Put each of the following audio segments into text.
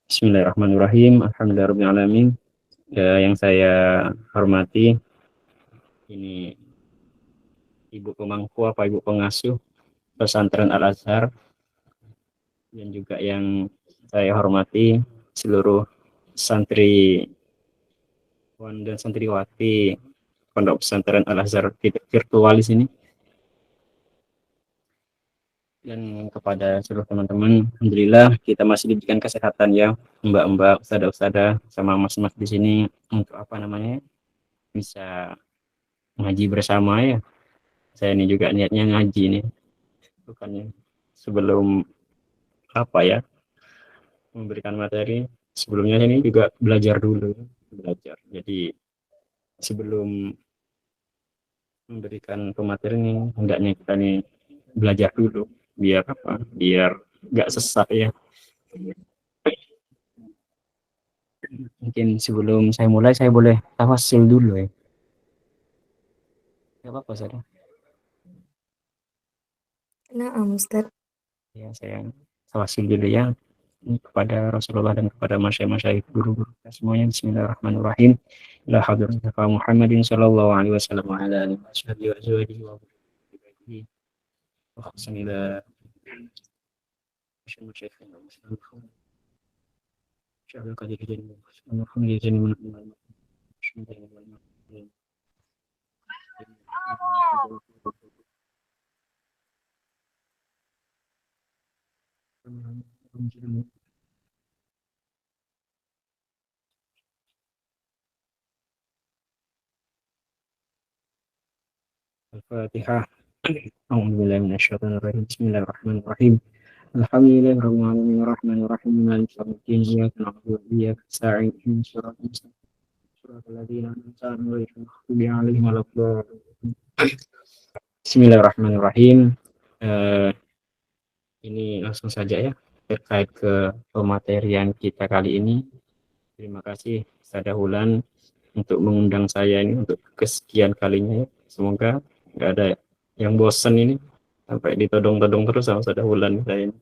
Bismillahirrahmanirrahim. Alhamdulillahirrahmanirrahim. Yang saya hormati ini Ibu Pemangku apa Ibu Pengasuh Pesantren Al-Azhar, dan juga yang saya hormati seluruh santri dan santriwati Pondok Pesantren Al-Azhar virtual di sini, dan kepada seluruh teman-teman. Alhamdulillah kita masih diberikan kesehatan ya, mbak-mbak, ustadzah-ustadzah, sama mas-mas di sini untuk bisa ngaji bersama ya. Saya ini juga niatnya ngaji nih, bukannya sebelum memberikan materi. Sebelumnya ini juga belajar. Jadi sebelum memberikan pemateri ini, hendaknya kita nih belajar dulu, biar nggak sesat ya. Mungkin sebelum saya mulai, saya boleh tawasul dulu ya. Nggak apa-apa saya. Nah, Ustaz. Ya, saya tawasul dulu ya. Ini kepada Rasulullah dan kepada masyayikh guru-guru kita semuanya. Bismillahirrahmanirrahim. La hadrata Muhammadin sallallahu alaihi wasallam wa ala alihi wa azwajihi wa barakatuh. Wa khassan ila masyayikh Syahul Qadir Jani Muhammad Jani Muhammad. Al-Fatihah. A'udzubillahi minasyaitonir rajim. Bismillahirrahmanirrahim. Alhamdulillahirabbil alamin arrahmanirrahim maliki yaumiddin iyyaka na'budu wa iyyaka nasta'in ihdinas siratal mustaqim siratal ladzina an'amta 'alaihim ghairil maghdubi 'alaihim waladdallin. Bismillahirrahmanirrahim. Ini langsung saja ya terkait ke pematerian kita kali ini. Terima kasih Ustadzah Wulan untuk mengundang saya ini untuk kesekian kalinya ya. Semoga nggak ada yang bosan ini sampai ditodong-todong terus sama Ustadzah Wulan saya ini.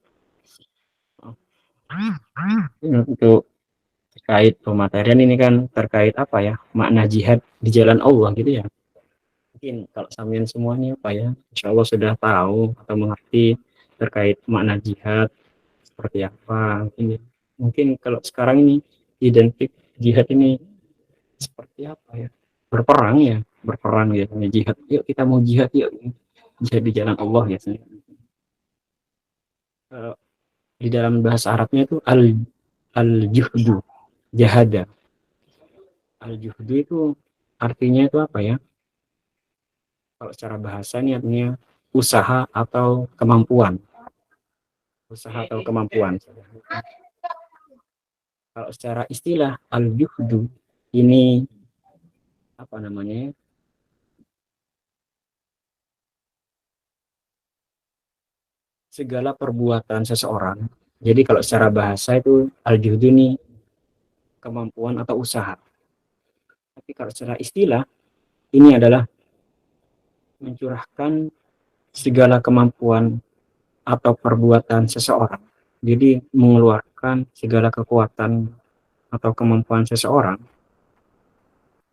Untuk terkait pematerian ini kan terkait makna jihad di jalan Allah gitu ya. Mungkin kalau sampean semua nih insya Allah sudah tahu atau mengerti terkait makna jihad seperti apa. Mungkin kalau sekarang ini identik jihad ini seperti apa ya? Berperang ya, jihad. Yuk kita mau jihad yuk. Jihad di jalan Allah ya. Di dalam bahasa Arabnya itu al-juhdu, jahada. Al-juhdu itu artinya itu apa ya? Kalau secara bahasa ini artinya usaha atau kemampuan. Usaha atau kemampuan. Kalau secara istilah al-juhdu ini apa namanya? Segala perbuatan seseorang. Jadi kalau secara bahasa itu al-juhdu ini kemampuan atau usaha. Tapi kalau secara istilah ini adalah mencurahkan segala kemampuan atau perbuatan seseorang. Jadi mengeluarkan segala kekuatan atau kemampuan seseorang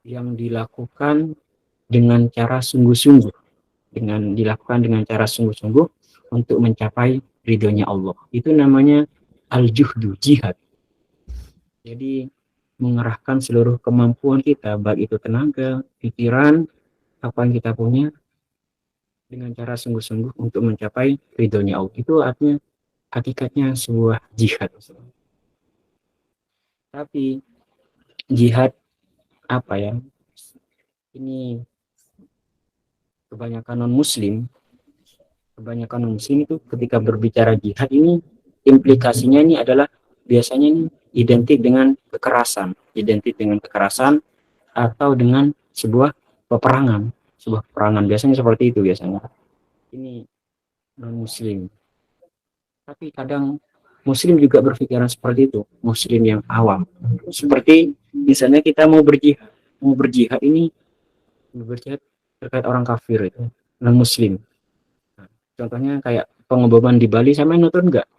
yang dilakukan dengan cara sungguh-sungguh, dilakukan dengan cara sungguh-sungguh untuk mencapai ridhonya Allah. Itu namanya al-juhdu, jihad. Jadi mengerahkan seluruh kemampuan kita, baik itu tenaga, pikiran, apa yang kita punya, dengan cara sungguh-sungguh untuk mencapai ridhonya Allah. Itu artinya hakikatnya sebuah jihad. Tapi jihad ini kebanyakan non muslim itu ketika berbicara jihad ini implikasinya ini adalah biasanya ini identik dengan kekerasan atau dengan sebuah peperangan biasanya seperti itu ini non muslim. Tapi kadang muslim juga berpikiran seperti itu, muslim yang awam. Seperti misalnya kita mau berjihad ini terkait orang kafir itu, non muslim. Contohnya kayak pengeboman di Bali, sama nonton enggak?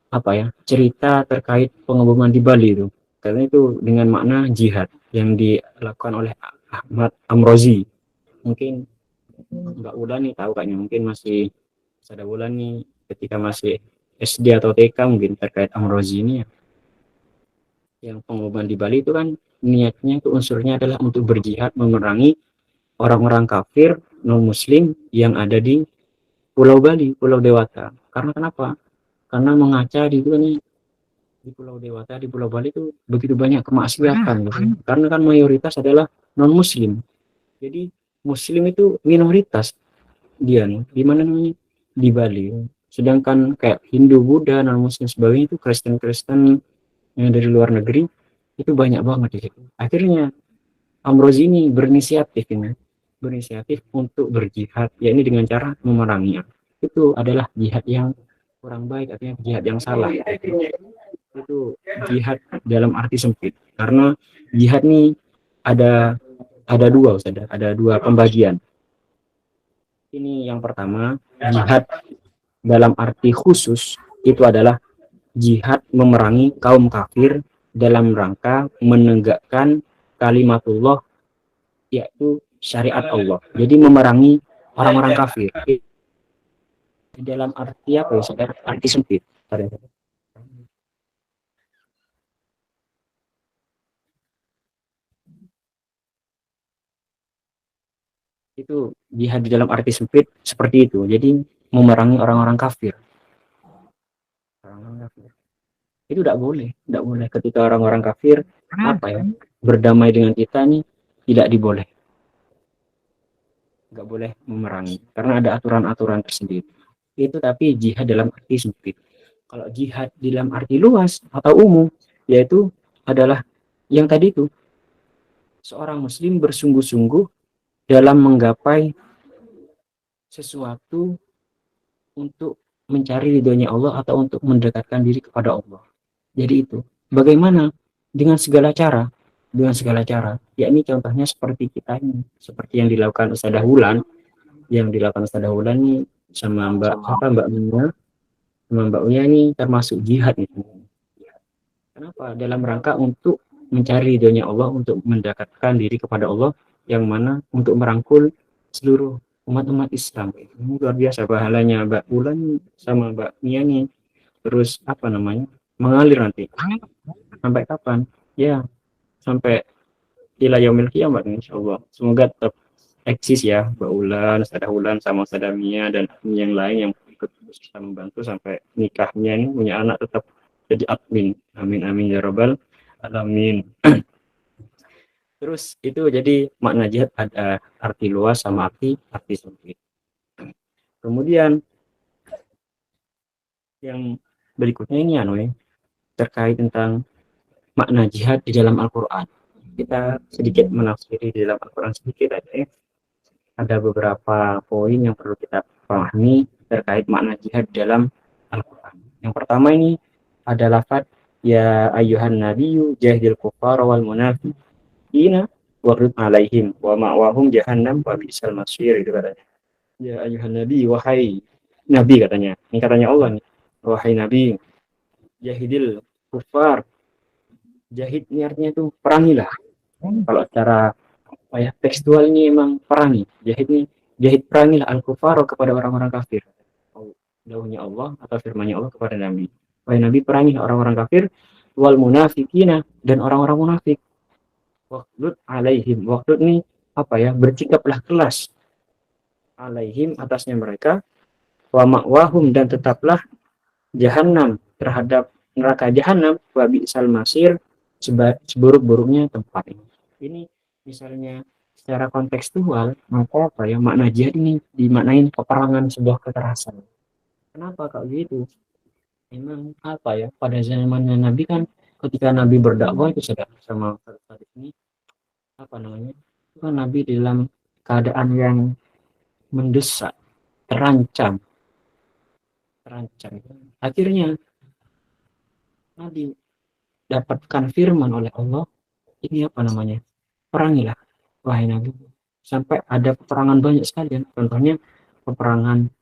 apa ya, cerita terkait pengeboman di Bali itu, karena itu dengan makna jihad yang dilakukan oleh Ahmad Amrozi. Mungkin Mbak Ulan nih tahu kayaknya, mungkin masih ada Ulan nih ketika masih SD atau TK mungkin terkait Amrozi ini ya. Yang pengeboman di Bali itu kan niatnya itu unsurnya adalah untuk berjihad memerangi orang-orang kafir non muslim yang ada di Pulau Bali, Pulau Dewata. Karena kenapa? Karena mengaca di itu nih, di Pulau Dewata, di Pulau Bali itu begitu banyak kemaksiatan gitu. Karena kan mayoritas adalah non muslim. Jadi muslim itu minoritas dia nih. Di mana namanya? Di Bali. Sedangkan kayak Hindu, Buddha, non muslim sebagainya itu Kristen-Kristen yang dari luar negeri itu banyak banget di situ. Akhirnya Amrozi ini berinisiatif untuk berjihad, yakni dengan cara memerangi. Itu adalah jihad yang kurang baik, artinya jihad yang salah. Itu jihad dalam arti sempit, karena jihad ini ada dua, ada dua pembagian. Ini yang pertama, jihad dalam arti khusus itu adalah jihad memerangi kaum kafir dalam rangka menegakkan kalimatullah, yaitu syariat Allah. Jadi memerangi orang-orang kafir di dalam arti apa ya, saudara? Arti sempit. Itu jihad di dalam arti sempit seperti itu. Jadi memerangi orang-orang kafir. Orang-orang kafir. Itu tidak boleh ketika orang-orang kafir apa ya, berdamai dengan kita nih, tidak diboleh, nggak boleh memerangi karena ada aturan-aturan tersendiri. Itu tapi jihad dalam arti sempit. Kalau jihad dalam arti luas atau umum, yaitu adalah yang tadi itu, seorang muslim bersungguh-sungguh dalam menggapai sesuatu untuk mencari ridhonya Allah atau untuk mendekatkan diri kepada Allah. Jadi itu bagaimana dengan segala cara, yakni contohnya seperti kita ini, seperti yang dilakukan Ustadzah Wulan, ini sama Mbak Mia, sama Mbak Uya ini termasuk jihad itu. Kenapa? Dalam rangka untuk mencari ridhonya Allah, untuk mendekatkan diri kepada Allah, yang mana untuk merangkul seluruh umat-umat Islam. Ini luar biasa pahalanya Mbak Ulan sama Mbak Mia nih. Terus apa namanya? Mengalir nanti. Sampai kapan? Ya, sampai ila yaumil qiyamah insyaallah. Semoga tetap eksis ya Mbak Ulan, Ustadzah Ulan sama Ustadzah Mia dan yang lain yang ikut bisa membantu sampai nikahnya ini punya anak tetap jadi admin. Amin amin ya robbal alamin. Terus itu jadi makna jihad ada arti luas sama arti sempit. Kemudian yang berikutnya ini terkait tentang makna jihad di dalam Al-Qur'an. Kita sedikit menafsiri di dalam Al-Qur'an sedikit aja ya. Ada beberapa poin yang perlu kita pahami terkait makna jihad dalam Al-Quran. Yang pertama ini ada lafaz ya ayyuhan nabiyyu jahidil kuffara wal munafiqina waghlub alaihim wa ma'wahum jahannam wa bi'sal masir, itu katanya. Ya ayyuhan nabi, wahai nabi katanya. Ini katanya Allah nih. Wahai nabi, jahidil kuffar. Jahid ini artinya itu perangilah. Kalau secara ya, tekstual ini emang perangi. Jahid perangilah al-kufar kepada orang-orang kafir. Dawuhnya Allah atau firman-Nya Allah kepada Nabi. Wahai Nabi, perangilah orang-orang kafir, wal munafikina, dan orang-orang munafik. Waqdud alaihim. Waqdud ini apa ya? Bersikaplah kelas alaihim, atasnya mereka, wa ma'wahum, dan tetaplah jahannam, terhadap neraka jahannam, wa bi'sal masir, seburuk-buruknya tempat ini. Ini misalnya secara kontekstual, maka apa ya, makna jihad ini dimaknain peperangan sebuah kekerasan. Kenapa kalau gitu? Memang apa ya, pada zamannya Nabi kan, ketika Nabi berdakwah itu sudah sama tadi ini apa namanya, itu kan Nabi dalam keadaan yang mendesak, terancam. Akhirnya Nabi dapatkan firman oleh Allah, ini apa namanya, perangilah wahai Nabi. Sampai ada peperangan banyak sekali ya. Contohnya perang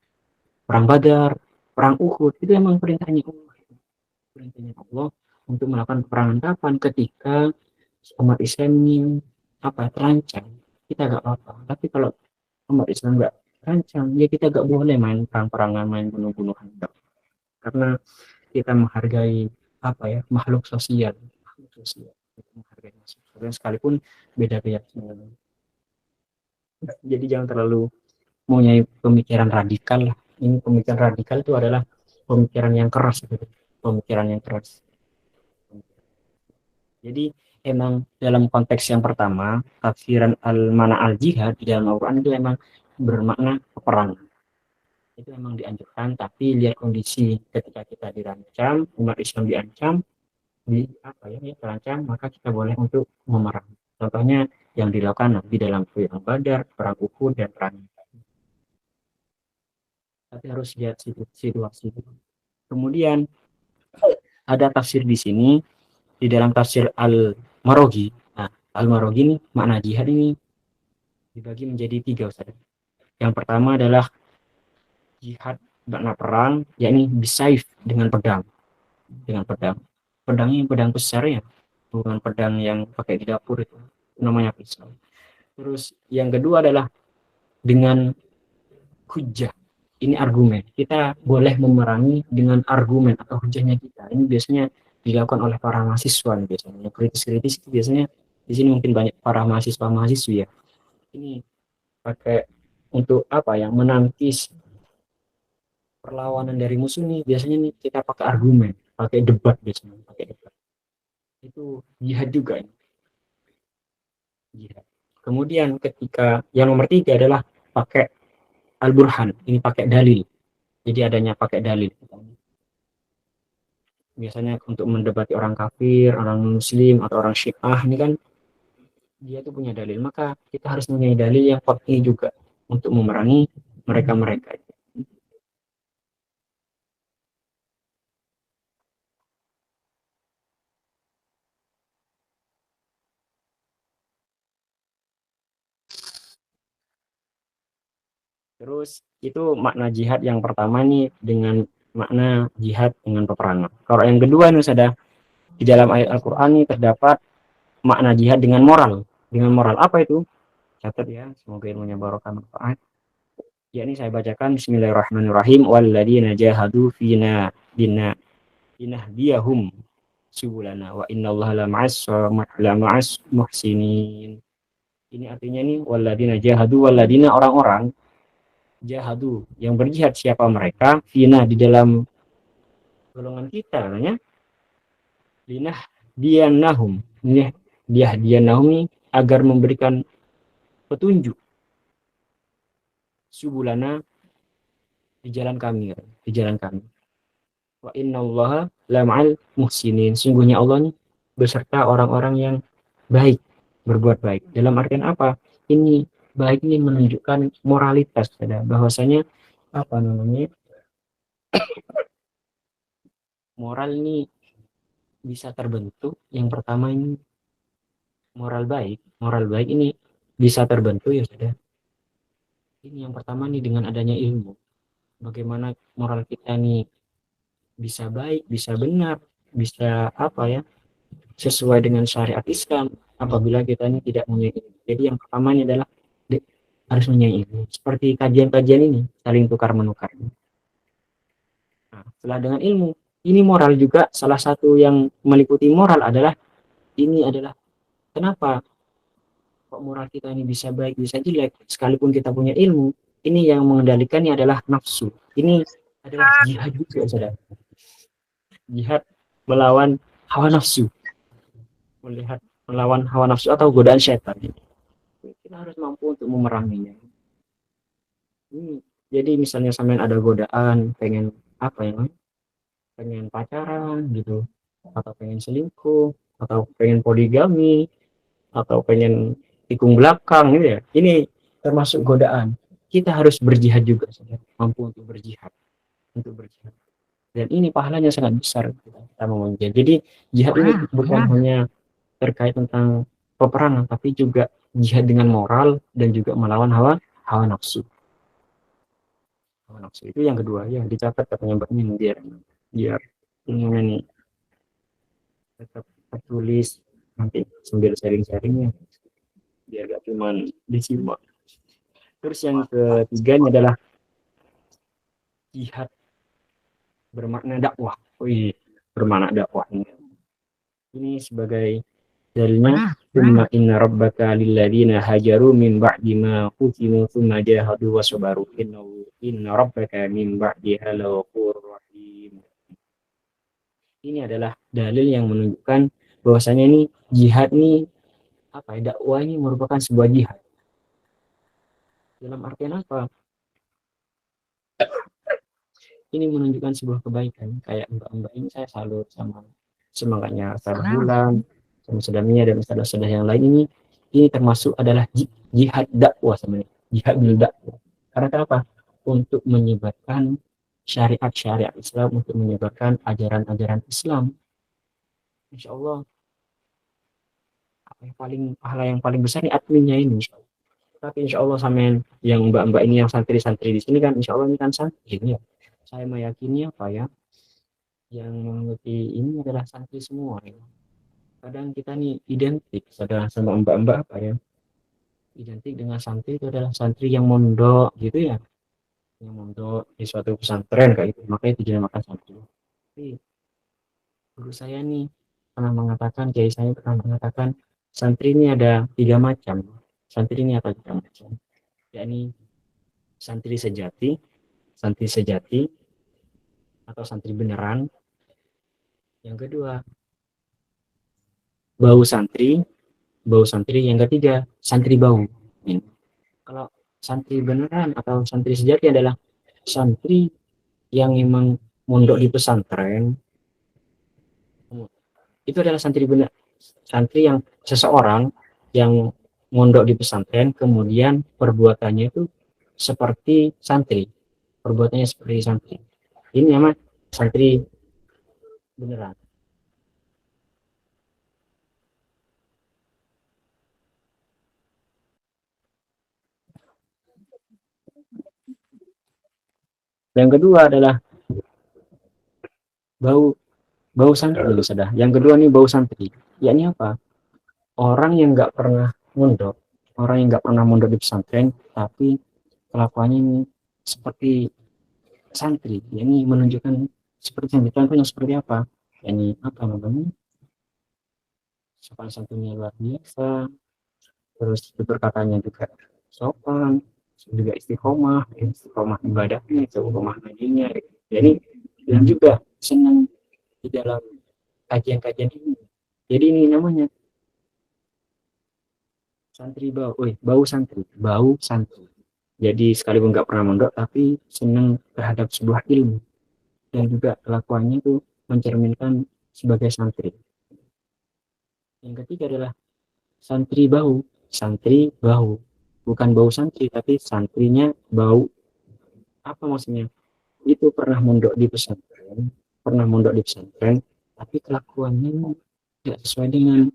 Badar, perang Uhud, itu emang perintahnya Allah. perintahnya Allah untuk melakukan peperangan. Kapan? Ketika umat Islam ini terancam, kita gak apa-apa. Tapi kalau umat Islam gak terancam, ya kita gak boleh main perang-perangan, main bunuh-bunuhan. Karena kita menghargai makhluk sosial, kita menghargai makhluk sosial sekalipun beda keyakinan. Jadi jangan terlalu mempunyai pemikiran radikal lah. Ini pemikiran radikal itu adalah pemikiran yang keras gitu. Pemikiran yang keras. Jadi emang dalam konteks yang pertama, tafsiran al-mana al-jihad di dalam Al-Quran itu emang bermakna peperangan. Itu emang dianjurkan, tapi lihat kondisi ketika kita dirancam, umat Islam diancam, terancam, maka kita boleh untuk memerang. Contohnya yang dilakukan di dalam perang Badar, perang Uhud, dan perang. Tapi harus lihat situasi. Kemudian ada tafsir di sini di dalam tafsir Al-Maroghi. Nah, Al-Maroghi ini makna jihad ini dibagi menjadi 3, Ustaz. Yang pertama adalah jihad makna perang, yakni bisaif dengan pedang. Pedangnya pedang besar ya, bukan pedang yang pakai di dapur itu, namanya pisau. Terus yang kedua adalah dengan hujah. Ini argumen. Kita boleh memerangi dengan argumen atau hujahnya kita. Ini biasanya dilakukan oleh para mahasiswa biasanya. Kritis-kritis itu biasanya di sini mungkin banyak para mahasiswa-mahasiswi ya. Ini pakai untuk menangkis perlawanan dari musuh nih, biasanya nih kita pakai argumen, pakai debat biasanya, pakai debat. Itu jihad juga ini. Jihad. Kemudian ketika yang nomor 3 adalah pakai al-burhan, ini pakai dalil. Jadi adanya pakai dalil. Biasanya untuk mendebati orang kafir, orang muslim, atau orang syiah ini kan dia tuh punya dalil. Maka kita harus mempunyai dalil yang qat'i juga untuk memerangi mereka-mereka. Terus itu makna jihad yang pertama nih, dengan makna jihad dengan peperangan. Kalau yang kedua nih ada di dalam ayat Al-Qur'an ini terdapat makna jihad dengan moral. Dengan moral apa itu? Catat ya, semoga ilmunya barokah manfaat. Ya, ini saya bacakan. Bismillahirrahmanirrahim. Walladzina jahadu fina dinahdiyahum subulana wa innallaha lama'as muhsinin. Ini artinya nih, walladzina jahadu, walladzina orang-orang jahadu yang berjihad, siapa mereka? Fina di dalam golongan kita namanya linah dianahum. Dia dianahum agar memberikan petunjuk subulana di jalan kami. Wa innallaha lama'al muhsinin. Sungguhnya Allah nih beserta orang-orang yang baik, berbuat baik. Dalam artian apa? Ini baik ini menunjukkan moralitas, bahwasanya moral ini bisa terbentuk. Yang pertama ini moral baik ini bisa terbentuk ya sudah. Ini yang pertama nih dengan adanya ilmu. Bagaimana moral kita nih bisa baik, bisa benar, bisa sesuai dengan syariat Islam apabila kita ini tidak punya ilmu. Jadi yang pertamanya adalah harus punya ilmu. Seperti kajian-kajian ini saling tukar menukar. Nah, setelah dengan ilmu, ini moral juga salah satu yang meliputi moral adalah kenapa kok moral kita ini bisa baik bisa jelek sekalipun kita punya ilmu. Ini yang mengendalikannya adalah nafsu. Ini adalah jihad juga, saudara. Jihad melawan hawa nafsu. Melawan hawa nafsu atau godaan syaitan. Kita harus mampu untuk memeranginya. Jadi misalnya sampean ada godaan pengen pengen pacaran gitu, atau pengen selingkuh, atau pengen poligami, atau pengen tikung belakang gitu ya. Ini termasuk godaan. Kita harus berjihad juga, mampu untuk berjihad. Dan ini pahalanya sangat besar kita mau menjihad. Jadi jihad ini bukan hanya terkait tentang peperangan, tapi juga jihad dengan moral dan juga melawan hawa nafsu. Hawa nafsu itu yang kedua ya, dicatat katanya Mbak Min biar ilmunya nih tetap tertulis, nanti sambil sharing-sharingnya biar gak cuma disimak. Terus yang ketiganya adalah jihad bermakna dakwah. Wih, bermakna dakwah ini sebagai dalilnya, "Tsumma inna rabbaka lilladzina hajaru min ba'di ma qutilu tsumma jahadu wa sabaru inna rabbaka min ba'diha laghafurur rahim." Ini adalah dalil yang menunjukkan bahwasanya ini jihad ini apa ya, dakwah ini merupakan sebuah jihad. Dalam artian apa? Ini menunjukkan sebuah kebaikan. Kayak mbak-mbak ini saya salut sama semangatnya Ustaz Bulan, sama Sedamia dan ustaz-ustaz yang lain ini. Ini termasuk adalah jihad dakwah sebenarnya. Jihad bil dakwah. Karena kenapa? Untuk menyebarkan syariat-syariat Islam, untuk menyebarkan ajaran-ajaran Islam. Insya Allah pahala yang paling besar ini adminnya ini. Tapi insya Allah sama yang mbak-mbak ini yang santri-santri di sini kan, insya Allah ini kan santri ya. Saya meyakini apa ya, yang mengikuti ini adalah santri semua ya. Kadang kita nih identik sama mbak-mbak apa ya, identik dengan santri itu adalah santri yang mondok gitu ya, yang mondok di suatu pesantren kayak gitu, makanya itu dinamakan santri. Tapi guru saya nih pernah mengatakan, kiai saya pernah mengatakan, santri ini ada 3 macam. Santri ini apa 3 macam? Yakni santri sejati atau santri beneran. Yang kedua, bau santri. Yang ketiga, santri bau. Kalau santri beneran atau santri sejati adalah santri yang memang mondok di pesantren. Itu adalah santri benar. Santri yang seseorang yang mondok di pesantren, kemudian perbuatannya itu seperti santri. Perbuatannya seperti santri. Ini namanya santri beneran. Yang kedua adalah bau bau santri sudah. Yang kedua nih bau santri. Yakni apa? Orang yang nggak pernah mondok, orang yang nggak pernah mondok di pesantren, tapi kelakuannya ini seperti santri. Ini menunjukkan seperti santri. Contohnya seperti apa? Ini apa namanya? Sopan santunnya luar biasa, terus tutur katanya juga sopan, juga istiqomah ibadahnya, istiqomah ngajinya. Jadi dan juga senang di dalam kajian-kajian ini. Jadi ini namanya santri bau santri. Jadi sekalipun nggak pernah mondok tapi senang terhadap sebuah ilmu dan juga kelakuannya itu mencerminkan sebagai santri. Yang ketiga adalah santri bau, bukan bau santri tapi santrinya bau. Apa maksudnya? Itu pernah mondok di pesantren, tapi kelakuannya tidak sesuai dengan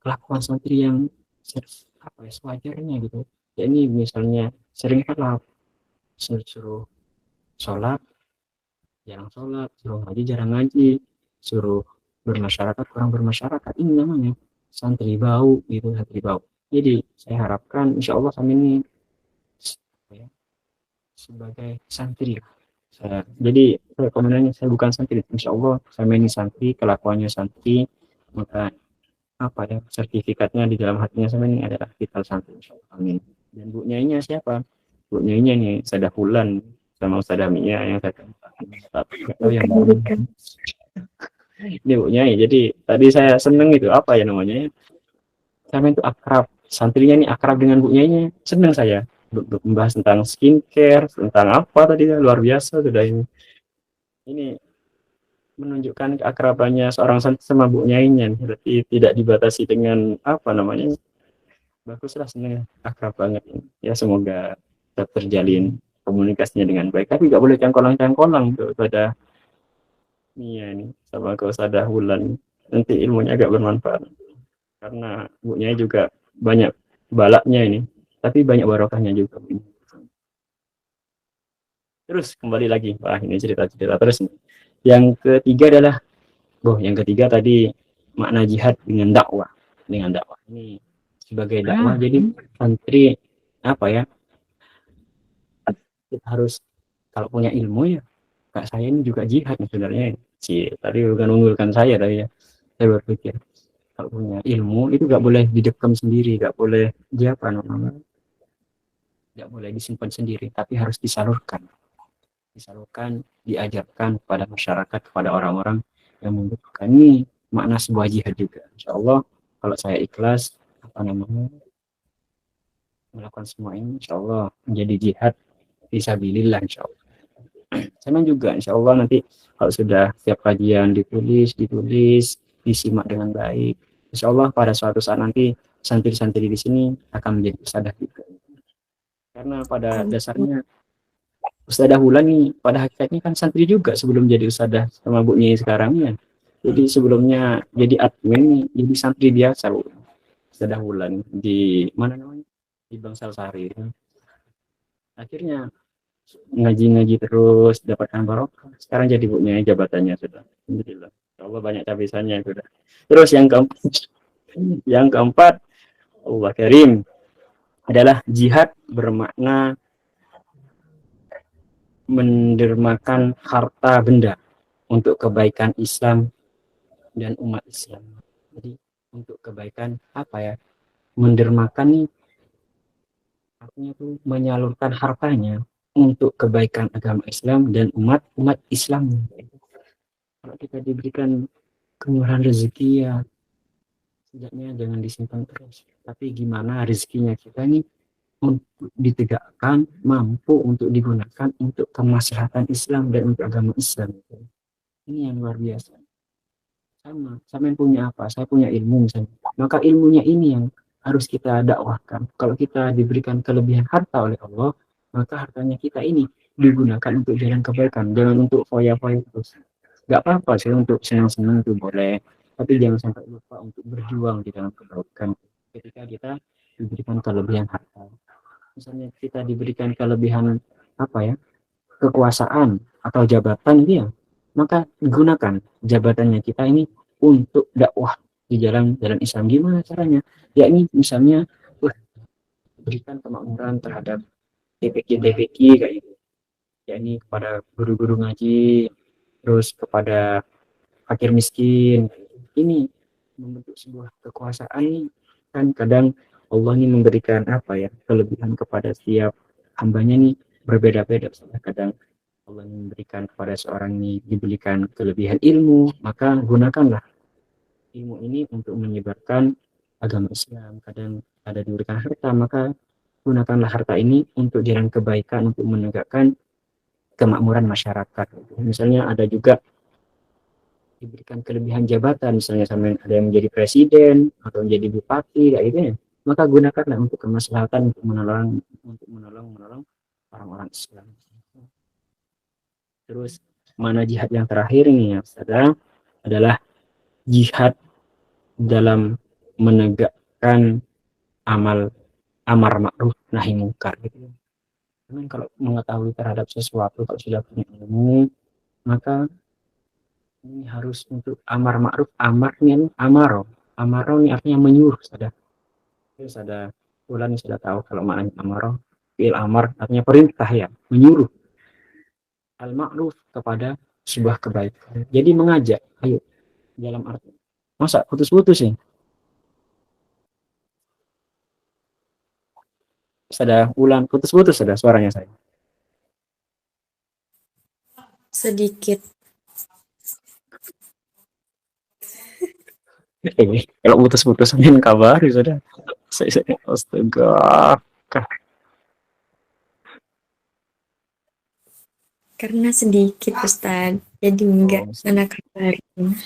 kelakuan santri yang apa ya, sewajarnya gitu. Ya ini misalnya sering kalap, suruh suruh ngaji jarang ngaji, suruh bermasyarakat kurang bermasyarakat. Ini namanya santri bau gitu, santri bau. Jadi saya harapkan insya Allah kami ini ya, sebagai santri. Jadi komentarnya saya bukan santri, insya Allah saya ini santri, kelakuannya santri, maka apa ya sertifikatnya di dalam hatinya saya ini adalah vital santri, insya Allah. Amin. Dan bu nyainya siapa? Bu nyainya nih Sadahulan sama Ustadamia yang saya tapi nggak tahu yang ini bu nyai. Jadi tadi saya seneng itu apa ya namanya? Sama itu akrab, santrinya nih akrab dengan bu nyainya, seneng saya membahas tentang skincare, tentang apa tadi luar biasa sudah ini. Ini menunjukkan keakrabannya seorang santri sama bu nyainya, berarti tidak dibatasi dengan apa namanya. Baguslah, senang akrab banget ini. Ya semoga tetap terjalin komunikasinya dengan baik, tapi nggak boleh cangkolang-cangkolang pada Nia ini sama kau Sada Wulan, nanti ilmunya agak bermanfaat karena bu nyai juga banyak balaknya ini, tapi banyak barokahnya juga. Terus kembali lagi, wah ini cerita-cerita terus nih. Yang ketiga adalah, yang ketiga tadi makna jihad dengan dakwah. Dengan dakwah ini sebagai dakwah, jadi santri apa ya, kita harus kalau punya ilmu ya, kak saya ini juga jihad sebenarnya sih, tadi bukan unggulkan saya tadi ya, saya berpikir kalau punya ilmu itu nggak boleh didekam sendiri, nggak boleh dia apa namanya, nggak boleh disimpan sendiri, tapi harus disalurkan, diajarkan kepada masyarakat, kepada orang-orang yang membutuhkan. Ini makna sebuah jihad juga. Insya Allah kalau saya ikhlas apa namanya melakukan semua ini, insya Allah menjadi jihad fisabilillah, insya Allah. Sama juga insya Allah nanti kalau sudah setiap kajian ditulis, disimak dengan baik, insya Allah pada suatu saat nanti santri-santri di sini akan menjadi ustadzah juga. Karena pada dasarnya Ustadzah Wulan nih pada hakikatnya kan santri juga sebelum jadi ustadzah sama Bu Nyi sekarang ya. Jadi sebelumnya jadi admin nih, jadi santri biasa Bu. Ustadzah Wulan di mana namanya? Di Bangsal Sari. Akhirnya ngaji-ngaji terus dapatkan barokah. Sekarang jadi Bu Nyi jabatannya sudah. Alhamdulillah. Allah banyak cabesannya sudah. Terus yang keempat Allah Karim adalah jihad bermakna mendermakan harta benda untuk kebaikan Islam dan umat Islam. Jadi untuk kebaikan apa ya? Mendermakan nih artinya tuh menyalurkan hartanya untuk kebaikan agama Islam dan umat Islam. Kalau kita diberikan kemurahan rezeki ya setidaknya jangan disimpan terus. Tapi gimana rezekinya kita nih untuk ditegakkan, mampu untuk digunakan untuk kemaslahatan Islam dan untuk agama Islam. Ini yang luar biasa. Sama yang punya apa? Saya punya ilmu misalnya. Maka ilmunya ini yang harus kita dakwahkan. Kalau kita diberikan kelebihan harta oleh Allah, maka hartanya kita ini digunakan untuk jalan kebaikan, jangan untuk foya-foya terus. Gak apa-apa sih untuk senang-senang itu boleh, tapi jangan sampai lupa untuk berjuang di dalam kebaikan. Ketika kita diberikan kelebihan harta, misalnya kita diberikan kelebihan apa ya, kekuasaan atau jabatan gitu ya, maka gunakan jabatannya kita ini untuk dakwah di jalan Islam. Gimana caranya? Ya ini misalnya berikan kemakmuran terhadap TPQ kayak gitu. Ya ini kepada guru-guru ngaji, terus kepada fakir miskin. Ini membentuk sebuah kekuasaan nih. Kan kadang Allah ini memberikan apa ya, kelebihan kepada setiap hambanya nih berbeda-beda. Kadang Allah memberikan kepada seorang ini diberikan kelebihan ilmu, maka gunakanlah ilmu ini untuk menyebarkan agama Islam. Kadang ada diberikan harta, maka gunakanlah harta ini untuk jalan kebaikan, untuk menegakkan kemakmuran masyarakat. Misalnya ada juga diberikan kelebihan jabatan, misalnya sama ada yang menjadi presiden atau menjadi bupati kayak gitu ya, maka gunakanlah untuk kemaslahatan, untuk menolong orang-orang Islam. Terus mana jihad yang terakhir ini ya, adalah jihad dalam menegakkan amar ma'ruf nahi mungkar gitu. Karena kalau mengetahui terhadap sesuatu, kalau sudah punya ilmu, maka ini harus untuk amar ma'ruf. Amarnya amaro ini artinya menyuruh. Terus ada ulan sudah tahu kalau maknanya amaro, fi'il amar artinya perintah ya, menyuruh al ma'ruf kepada sebuah kebaikan. Jadi mengajak, ayo dalam arti. Masa putus-putus ya? Ada ulan putus-putus, ada suaranya saya. Sedikit. Kalau putus-putus ini kabar sudah. Saya astaga. Karena sedikit Ustaz, jadi enggak anak kabarin.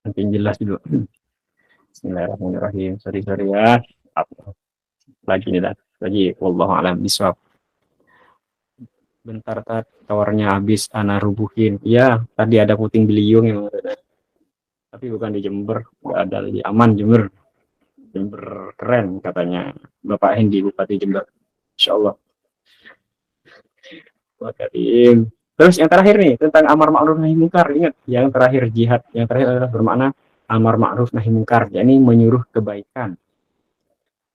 Nanti jelas dulu. Bismillahirrahmanirrahim. Sorry ya. Lagi nih dah. Lagi wallahu alam bisawab. Bentar tawarnya habis ana rubuhin. Ya, tadi ada puting beliung yang ada. Tapi bukan di Jember, enggak ada di aman Jember. Jember keren katanya Bapak Hendi Bupati Jember. Insyaallah. Pak Karim. Terus yang terakhir nih tentang amar ma'ruf nahi munkar. Ingat, yang terakhir jihad, yang terakhir adalah bermakna amar ma'ruf nahi munkar, yakni menyuruh kebaikan.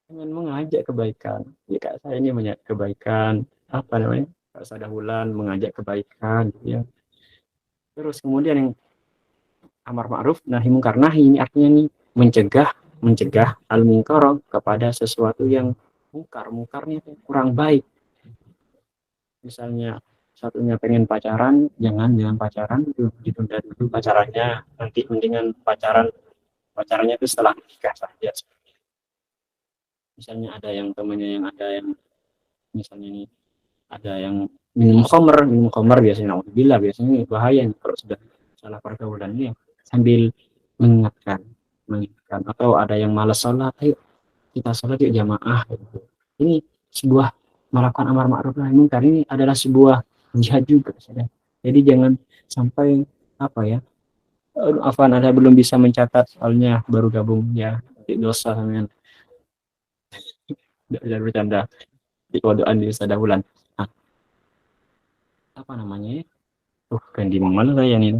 Dengan mengajak kebaikan. Jika saya ini mengajak kebaikan, apa namanya? Kak Sadahulan mengajak kebaikan, gitu ya. Terus kemudian yang amar ma'ruf nahi munkar. Nahi ini artinya nih mencegah, mencegah al munkar kepada sesuatu yang mungkar. Mungkarnya kurang baik. Misalnya satunya pengen pacaran, jangan pacaran, ditunda dulu pacarannya, nanti mendingan pacarannya itu setelah nikah saja. Misalnya ada yang temannya yang ada yang misalnya ini ada yang minum khamr biasanya, alhamdulillah biasanya bahaya kalau sudah salah pergaulan ini, sambil mengingatkan, mengingatkan, atau ada yang malas sholat, ayo kita sholat yuk jamaah gitu. Ini sebuah melakukan amar ma'ruf nahi munkar, ini adalah sebuah jihad juga. Jadi jangan sampai apa ya, Afan ada belum bisa mencatat soalnya baru gabung ya, dosa dengan tidak bercanda di kodokan di sadahulan. Nah, apa namanya ya? Kan di mana saya nih?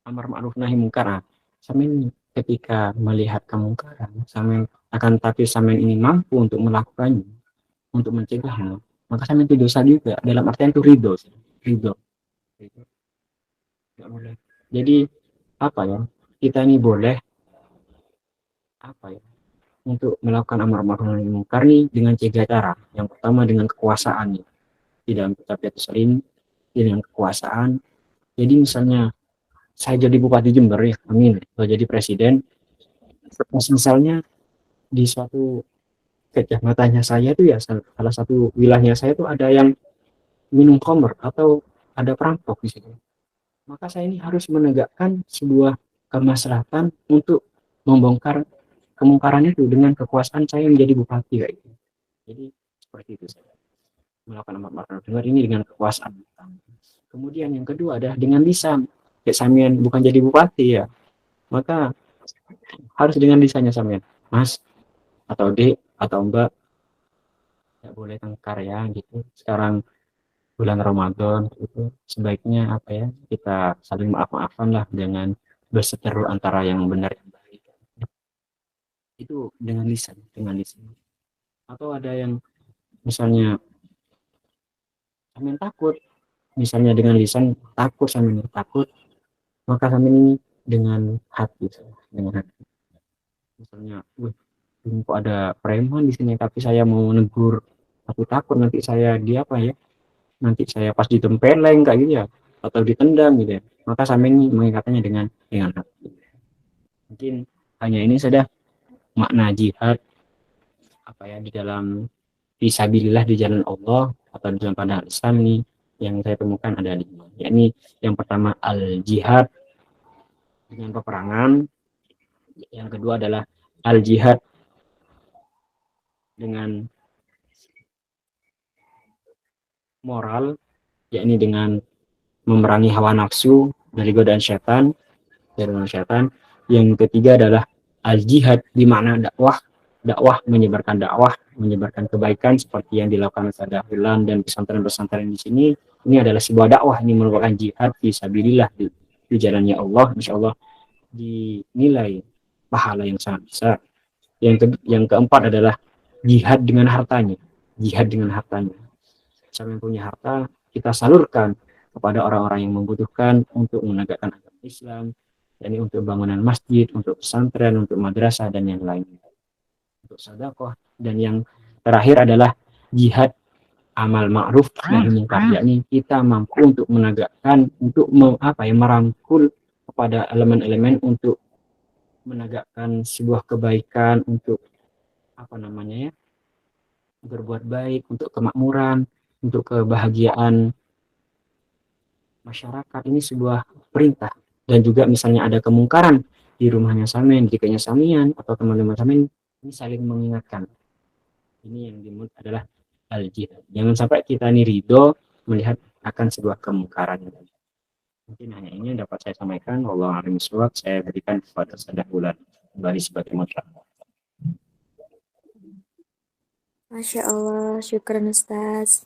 Amar ma'ruf nahi munkar. Nah, samin ketika melihat kemungkaran, samin akan tapi samin ini mampu untuk melakukannya, untuk mencegahnya, maka samin itu dosa juga. Dalam artian itu ridho, ridho. Nggak boleh. Jadi apa ya? Kita ini boleh apa ya? Untuk melakukan amar ma'ruf nahi munkar nih dengan tiga cara. Yang pertama dengan kekuasaan, ya. Tidak tapi sering dengan kekuasaan. Jadi misalnya saya jadi bupati Jember ya, amin. Kalau jadi presiden, misalnya di suatu kecamatannya saya itu ya salah satu wilayahnya saya itu ada yang minum khamr atau ada perampok di situ. Maka saya ini harus menegakkan sebuah kemaslahatan untuk membongkar kemungkaran itu dengan kekuasaan saya menjadi bupati kayak gitu. Jadi seperti itu saya melakukan amar ma'ruf dengar ini dengan kekuasaan. Kemudian yang kedua adalah dengan lisan. Kayak Samian bukan jadi bupati ya, maka harus dengan lisannya Samian. Mas atau Dek atau Mbak, tidak boleh tengkar ya gitu. Sekarang bulan Ramadan itu sebaiknya apa ya, kita saling maaf-maafan lah, jangan berseteru antara yang benar dan baik. Itu dengan lisan, dengan lisan. Atau ada yang misalnya Samin takut, misalnya dengan lisan takut, Samin takut, maka Samin ini dengan hati, dengan hati. Misalnya, ini kok ada preman di sini, tapi saya mau negur, aku takut nanti saya di apa ya, nanti saya pas ditempeleng kayak gitu ya, atau ditendang gitu ya, maka Samin mengikatnya dengan hati. Mungkin hanya ini saja makna jihad apa ya di dalam fisabilillah di jalan Allah atau di dalam pada Islam ini yang saya temukan ada 5, yakni yang pertama al jihad dengan peperangan, yang kedua adalah al jihad dengan moral, yakni dengan memerangi hawa nafsu dari godaan setan, Yang ketiga adalah al jihad di mana dakwah, menyebarkan kebaikan seperti yang dilakukan Sadahulan dan pesantren-pesantren di sini. Ini adalah sebuah dakwah, ini merupakan jihad fisabilillah di jalannya Allah, insyaallah dinilai pahala yang sangat besar. Yang keempat adalah jihad dengan hartanya. Jihad dengan hartanya. Siapa yang punya harta, kita salurkan kepada orang-orang yang membutuhkan untuk menegakkan agama Islam, yakni untuk bangunan masjid, untuk pesantren, untuk madrasah, dan yang lainnya. Untuk sedekah. Dan yang terakhir adalah jihad amal ma'ruf nahi munkar, yakni kita mampu untuk menegakkan, untuk merangkul kepada elemen-elemen untuk menegakkan sebuah kebaikan, untuk apa namanya ya, berbuat baik, untuk kemakmuran, untuk kebahagiaan masyarakat. Ini sebuah perintah. Dan juga misalnya ada kemungkaran di rumahnya Samin, di dekatnya Samian atau teman-teman Samin, ini saling mengingatkan. Ini yang dimulai adalah al jihad. Jangan sampai kita ini ridho melihat akan sebuah kemungkaran. Mungkin hanya ini yang dapat saya sampaikan. Allah alim suwab, saya berikan kepada Sadahulan kembali sebagai moderator. Masya Allah, syukur Ustaz.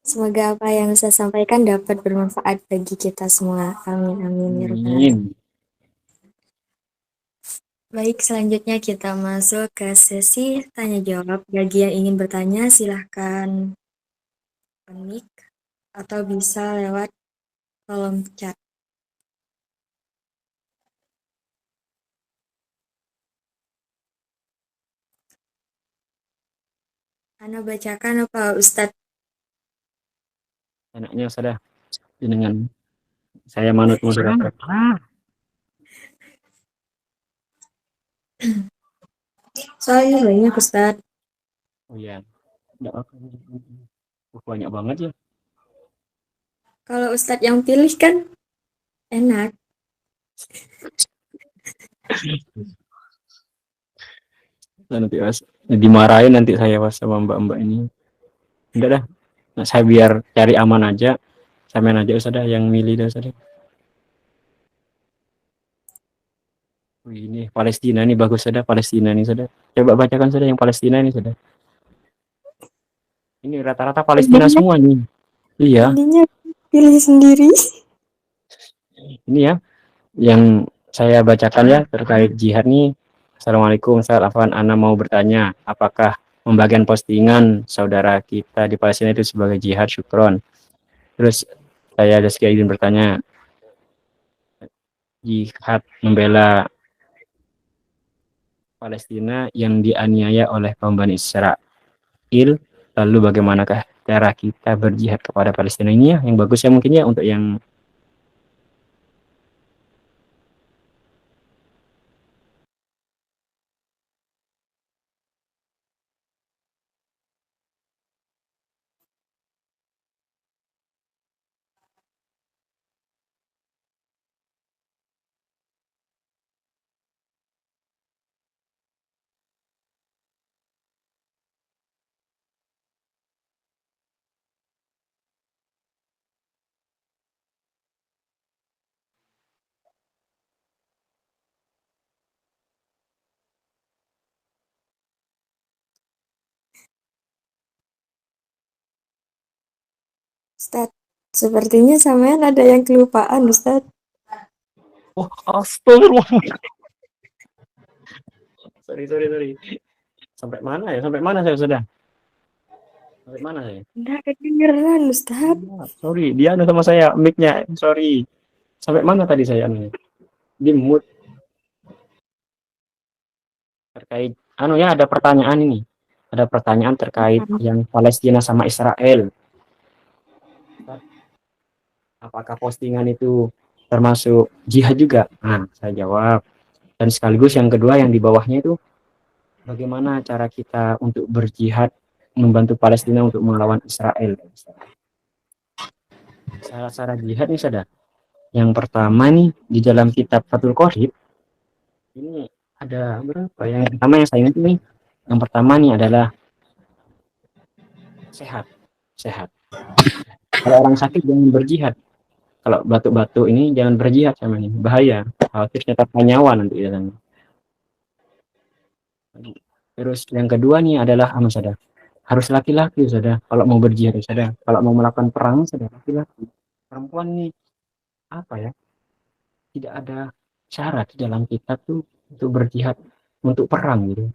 Semoga apa yang saya sampaikan dapat bermanfaat bagi kita semua. Amin, amin, ya rabbal alamin. Amin. Baik, selanjutnya kita masuk ke sesi tanya jawab. Bagi yang ingin bertanya, silahkan mic atau bisa lewat kolom chat. Ana bacakan apa Ustadz? Enaknya sudah dengan saya manut moderator. Soalnya banyak Ustadz. Oh iya. Banyak banget ya. Kalau Ustadz yang pilih kan enak. Nanti mas dimarahin nanti saya pas sama mbak-mbak ini. Enggak dah. Nah, saya biar cari aman aja. Saya main aja usah dah yang milih dah usah dah. Wih, ini Palestina nih bagus sudah Palestina nih sudah. Coba bacakan sudah yang Palestina ini sudah. Ini rata-rata Palestina Jadinya, semua nih. Iya, jadinya pilih sendiri. ini ya yang saya bacakan ya terkait jihad nih. Assalamualaikum, Ustaz Afwan. Ana mau bertanya, apakah pembagian postingan saudara kita di Palestina itu sebagai jihad? Syukron. Terus saya ada sekali izin bertanya, jihad membela Palestina yang dianiaya oleh kaum Bani Israel. Lalu bagaimanakah cara kita berjihad kepada Palestina ini ya? Yang bagus ya mungkin ya untuk yang Ustadz, sepertinya sampean ada yang kelupaan Ustadz. oh astagfirullah. Sorry. Sampai mana ya? Sampai mana saya sudah? Sampai mana saya? Nggak kedengeran Ustadz. Ya, sorry, dia ada sama saya mic-nya. Sorry. Sampai mana tadi saya anu? Di mood terkait anu ya ada pertanyaan ini. Ada pertanyaan terkait yang Palestina sama Israel. Apakah postingan itu termasuk jihad juga? Nah, saya jawab. Dan sekaligus yang kedua yang di bawahnya itu bagaimana cara kita untuk berjihad membantu Palestina untuk melawan Israel. Cara jihad nih saudara. Yang pertama nih di dalam kitab Fathul Qorib ini ada berapa? Yang pertama yang saya ingat nih, yang pertama nih adalah sehat, sehat. Kalau orang sakit jangan berjihad. Kalau batuk-batuk ini jangan berjihad sama ini, bahaya. Khawatir ternyata nyawa nanti ya. Terus yang kedua nih adalah saudara. Harus laki-laki saudara. Kalau mau berjihad saudara. Kalau mau melakukan perang saudara laki-laki. Perempuan nih apa ya? Tidak ada syarat di dalam kitab tuh untuk berjihad untuk perang gitu.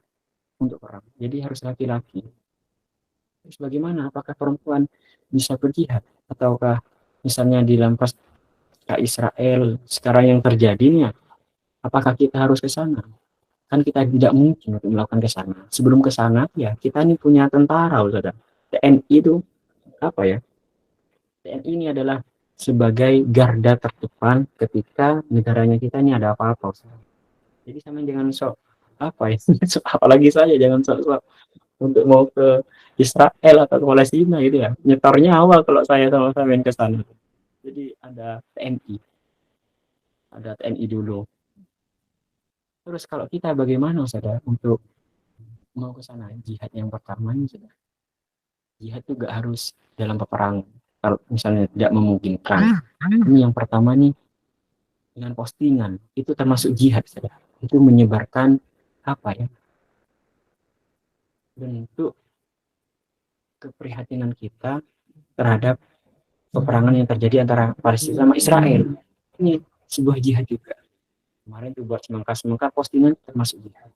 Untuk perang. Jadi harus laki-laki. Terus bagaimana? Apakah perempuan bisa berjihad? Ataukah misalnya di lampas ke Israel sekarang yang terjadinya, apakah kita harus ke sana? Kan kita tidak mungkin untuk melakukan ke sana. Sebelum ke sana, ya kita ini punya tentara, saudara. TNI itu apa ya? TNI ini adalah sebagai garda terdepan ketika negaranya kita ini ada apa-apa. Saudara. Jadi sama jangan sok apa ya? Apalagi saya jangan sok untuk mau ke Israel atau ke Palestina gitu ya. Nyetornya awal kalau saya sama saya ke sana. Jadi ada TNI dulu. Terus kalau kita bagaimana saudara untuk mau ke sana jihad yang pertama nih saudara. Jihad juga harus dalam peperangan. Kalau misalnya tidak memungkinkan. Ini yang pertama nih dengan postingan itu termasuk jihad saudara. Itu menyebarkan apa ya? Bentuk keprihatinan kita terhadap peperangan yang terjadi antara Palestina sama Israel. Ini sebuah jihad juga. Kemarin tuh buat semangka-semangka postingan termasuk jihad.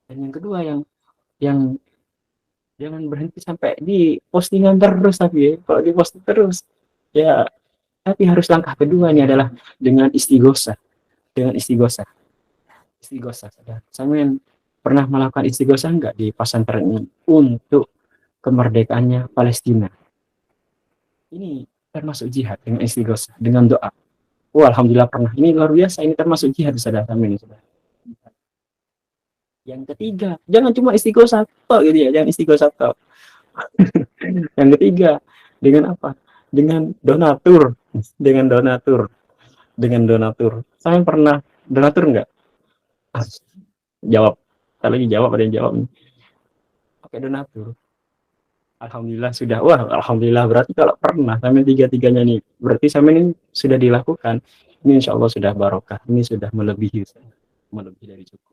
Dan yang kedua yang jangan berhenti sampai di postingan terus, tapi ya, kalau di posting terus ya, tapi harus langkah kedua ini adalah dengan istighosah, dengan istighosah. Istighosah. Saya pernah melakukan istighosah enggak di pesantren ini untuk kemerdekaannya Palestina? Ini termasuk jihad dengan istighosah, dengan doa. Oh, alhamdulillah pernah. Ini luar biasa. Ini termasuk jihad, saudara kami ini, saudara. Yang ketiga, jangan cuma istighosah gitu ya, jangan istighosah. Yang ketiga, dengan apa? Dengan donatur, dengan donatur, dengan donatur. Saya pernah donatur enggak? Jawab. Saya lagi jawab, ada yang jawab. Pakai donatur. Alhamdulillah sudah. Wah, alhamdulillah berarti kalau pernah sampai tiga-tiganya nih, berarti sampai ini sudah dilakukan. Ini insya Allah sudah barokah. Ini sudah melebihi, melebihi dari cukup.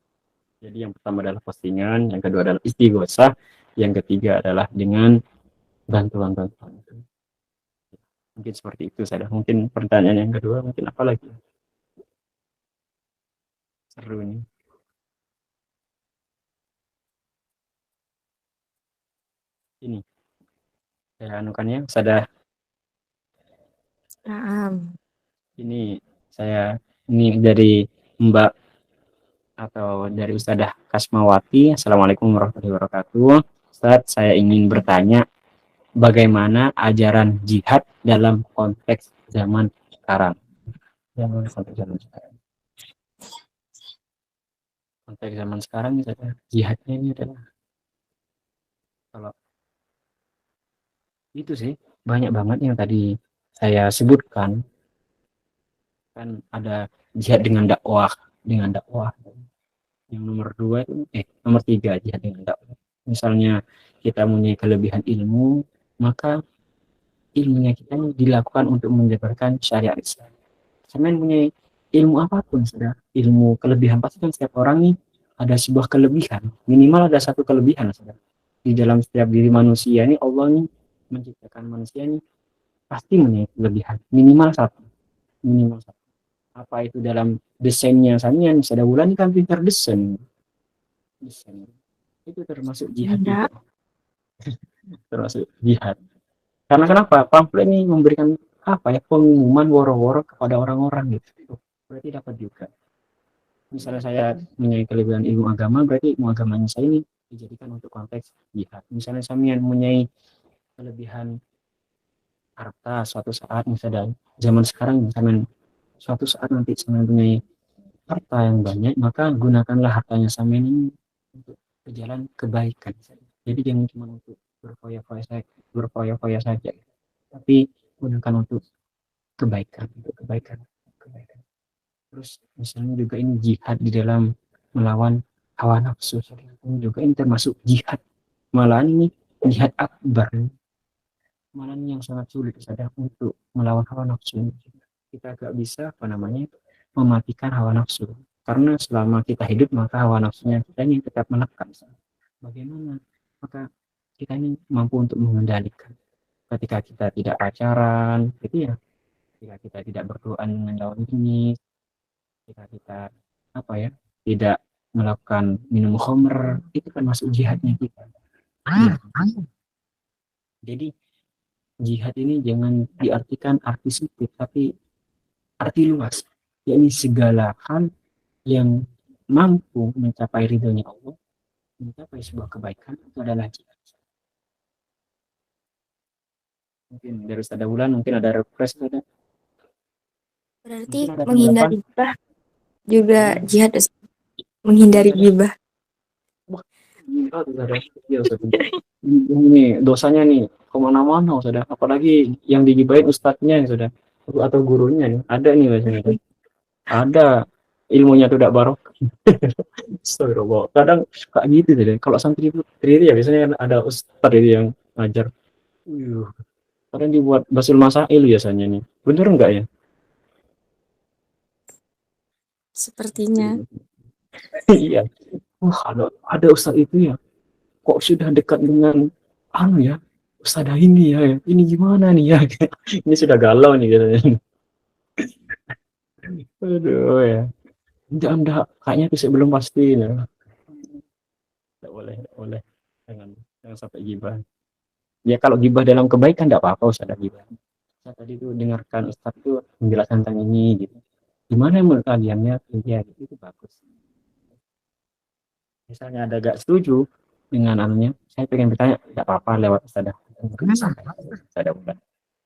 Jadi yang pertama adalah postingan, yang kedua adalah istighosah, yang ketiga adalah dengan bantuan-bantuan. Mungkin seperti itu saja. Mungkin pertanyaan yang kedua, mungkin apa lagi? Seru nih. Ini saya anukannya, sudah ini saya ini dari Mbak atau dari Ustadzah Kasmawati. Assalamualaikum warahmatullahi wabarakatuh. Ustadz, saya ingin bertanya bagaimana ajaran jihad dalam konteks zaman sekarang. Konteks zaman sekarang misalnya jihadnya ini adalah, kalau itu sih banyak banget yang tadi saya sebutkan. Kan ada jihad dengan dakwah. Yang nomor dua itu nomor tiga, jihad dengan dakwah. Misalnya kita punya kelebihan ilmu, maka ilmunya kita dilakukan untuk menyebarkan syariat Islam. Saya punya ilmu apapun, sudah ilmu kelebihan, pasti kan setiap orang nih ada sebuah kelebihan, minimal ada satu kelebihan, sudah di dalam setiap diri manusia ini. Allah nih menciptakan manusia ini pasti punya kelebihan, minimal satu, minimal satu. Apa itu dalam desainnya sampean, sudah bulan kan pintar desain, itu termasuk jihad juga. Termasuk jihad. Karena kenapa? Pamflet ini memberikan apa ya, pengumuman woro-woro kepada orang-orang gitu. Berarti dapat juga. Misalnya saya punya kelebihan ilmu agama, berarti ilmu agamanya saya ini dijadikan untuk konteks jihad. Misalnya saya mempunyai kelebihan harta suatu saat, misalnya zaman sekarang misalnya suatu saat nanti saya mempunyai harta yang banyak, maka gunakanlah hartanya sama ini untuk berjalan kebaikan. Jadi jangan cuma untuk berfoya-foya saja, tapi gunakan untuk kebaikan, untuk kebaikan, kebaikan. Terus misalnya juga ini jihad di dalam melawan hawa nafsu, ini juga ini termasuk jihad. Malah ini jihad akbar, malah yang sangat sulit sadar untuk melawan hawa nafsu. Kita gak bisa mematikan hawa nafsu, karena selama kita hidup maka hawa nafsunya kita ini tetap menekan. Bagaimana maka kita ini mampu untuk mengendalikan? Ketika kita tidak pacaran, gitu ya, ketika kita tidak berdoa dengan lawan jenis, ketika kita tidak melakukan minum khamr, itu kan masuk jihadnya kita. Ya. Jadi jihad ini jangan diartikan arti sempit, tapi arti luas, yakni segala hal yang mampu mencapai ridhonya Allah, mencapai sebuah kebaikan, itu adalah jihad. Mungkin dari Ustaz Wulan, mungkin ada request, ada. Berarti menghindari gibah juga jihad, menghindari gibah. Ini dosanya nih kemana-mana, sudah. Apalagi yang digibahin ustadznya, sudah, atau gurunya nih. Ada nih biasanya. Ada ilmunya tidak barokah. Kadang suka gitu deh. Kalau santri ya biasanya ada ustadz itu yang ngajar. Kadang dibuat basul masail biasanya nih. Bener enggak ya? Sepertinya. Iya. Wah, ada ustadz itu ya. Kok sudah dekat dengan ya, Ustadzah ini ya, ini gimana nih ya? Ini sudah galau nih katanya. Aduh ya. Enggak, kayaknya itu sih belum pasti. Nah. Enggak boleh. Jangan sampai gibah. Ya kalau gibah dalam kebaikan enggak apa-apa usah ada gibah. Saya tadi tuh dengarkan Ustadz tuh menjelaskan tentang ini gitu. Gimana menurut kaliannya? Ya, itu bagus. Misalnya ada gak setuju dengan anunya, saya pengen bertanya, enggak apa-apa lewat Ustadzah. Ustadzah bulan.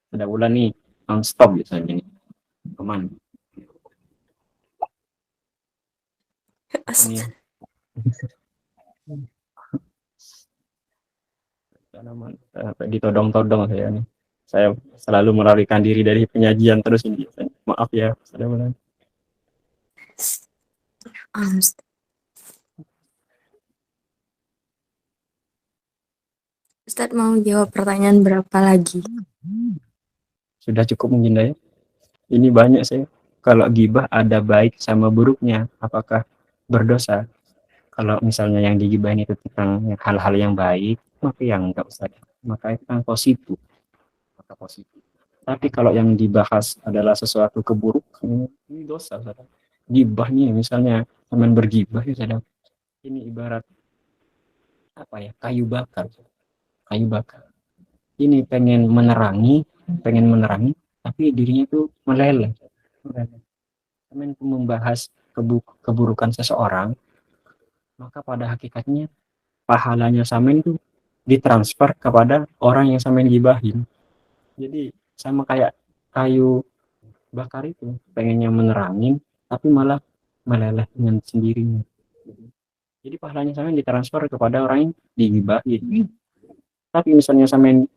Ustadzah bulan nih non-stop biasanya nih. Kemana? Apa nih? Sampai ditodong-todong saya nih. Saya selalu melarikan diri dari penyajian terus ini. Maaf ya, Ustadzah bulan. Ustadz mau jawab pertanyaan berapa lagi? Sudah cukup mungkin ya. Ini banyak saya. Kalau gibah ada baik sama buruknya. Apakah berdosa? Kalau misalnya yang digibahin itu tentang hal-hal yang baik, maka yang enggak usah. Maka itu kan positif. Maka positif. Tapi kalau yang dibahas adalah sesuatu keburukan, ini dosa. Saudara. Gibah nih, misalnya teman bergibah, ya, saudara. Ini ibarat apa ya? Kayu bakar. Kayu bakar. Ini pengen menerangi, tapi dirinya itu meleleh. Semen membahas keburukan seseorang, maka pada hakikatnya pahalanya Samen itu ditransfer kepada orang yang Samen gibahin. Jadi sama kayak kayu bakar itu, pengennya menerangin, tapi malah meleleh dengan sendirinya. Jadi pahalanya Samen ditransfer kepada orang yang digibahin. Tapi misalnya Samen